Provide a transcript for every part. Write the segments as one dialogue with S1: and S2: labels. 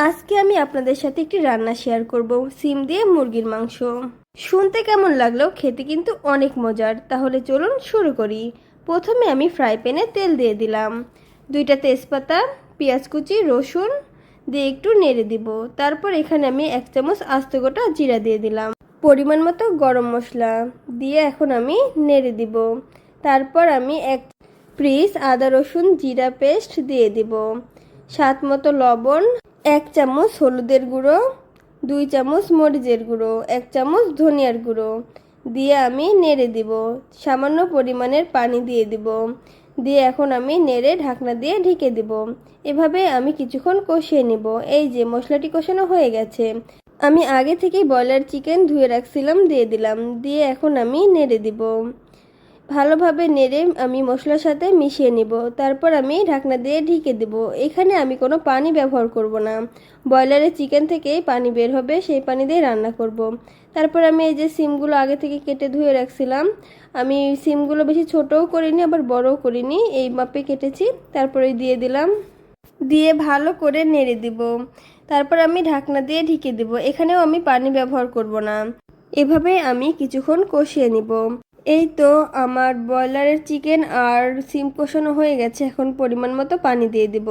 S1: আজকে আমি আপনাদের সাথে একটি রান্না শেয়ার করব, সিম দিয়ে মুরগির মাংস। শুনতে কেমন লাগলেও খেতে কিন্তু অনেক মজার। তাহলে চলুন শুরু করি। প্রথমে আমি ফ্রাই প্যানে তেল দিয়ে দিলাম, 2টা তেজপাতা, পেঁয়াজ কুচি, রসুন দিয়ে একটু নেড়ে দিব। তারপর এখানে আমি 1 চামচ আস্ত গোটা জিরা দিয়ে দিলাম, পরিমাণ মতো গরম মশলা দিয়ে এখন আমি নেড়ে দিব। তারপর আমি 1 পিস আদা রসুন জিরা পেস্ট দিয়ে দিব, স্বাদ মতো লবণ, 1 চামচ হলুদের গুঁড়ো, 2 চামচ মরিচের গুঁড়ো, 1 চামচ ধনিয়ার গুঁড়ো দিয়ে আমি নেড়ে দিব। সামান্য পরিমাণের পানি দিয়ে দিব, দিয়ে এখন আমি নেড়ে ঢাকনা দিয়ে ঢেকে দিব। এভাবে আমি কিছুক্ষণ কষিয়ে নিব। এই যে মশলাটি কষানো হয়ে গেছে, আমি আগে থেকেই ব্রয়লার চিকেন ধুয়ে রাখছিলাম, দিয়ে দিলাম। দিয়ে এখন আমি নেড়ে দিব। ভালোভাবে নেড়ে আমি মশলার সাথে মিশিয়ে নিব। তারপর আমি ঢাকনা দিয়ে ঢেকে দেব। এখানে আমি কোনো পানি ব্যবহার করব না, ব্রয়লারের চিকেন থেকেই পানি বের হবে, সেই পানি দিয়ে রান্না করব। তারপর আমি এই যে সিমগুলো আগে থেকে কেটে ধুয়ে রাখছিলাম, আমি সিমগুলো বেশি ছোটও করিনি আবার বড়ও করিনি, এই মাপে কেটেছি। তারপরে দিয়ে দিলাম, দিয়ে ভালো করে নেড়ে দিব। তারপর আমি ঢাকনা দিয়ে ঢেকে দেব। এখানেও আমি পানি ব্যবহার করব না, এভাবে আমি কিছুক্ষণ কষিয়ে নিব। এই তো আমার ব্রয়লারের চিকেন আর সিম কষানো হয়ে গেছে। এখন পরিমাণ মতো পানি দিয়ে দিব,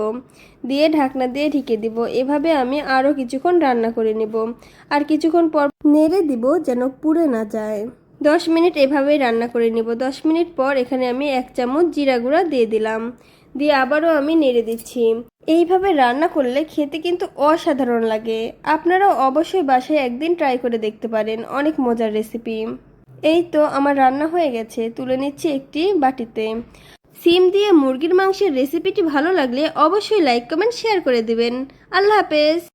S1: দিয়ে ঢাকনা দিয়ে ঢেকে দিব। এভাবে আমি আরও কিছুক্ষণ রান্না করে নিব, আর কিছুক্ষণ পর নেড়ে দিব যেন পুড়ে না যায়। 10 মিনিট এভাবেই রান্না করে নিব। 10 মিনিট পর এখানে আমি 1 চামচ জিরা গুঁড়া দিয়ে দিলাম, দিয়ে আবারও আমি নেড়ে দিচ্ছি। এইভাবে রান্না করলে খেতে কিন্তু অসাধারণ লাগে। আপনারাও অবশ্যই বাসায় একদিন ট্রাই করে দেখতে পারেন, অনেক মজার রেসিপি। এই তো আমার রান্না হয়ে গেছে, তুলে নিচ্ছি একটি বাটিতে। সিম দিয়ে মুরগির মাংসের রেসিপিটি ভালো লাগলে অবশ্যই লাইক কমেন্ট শেয়ার করে দিবেন। আল্লাহ হাফেজ।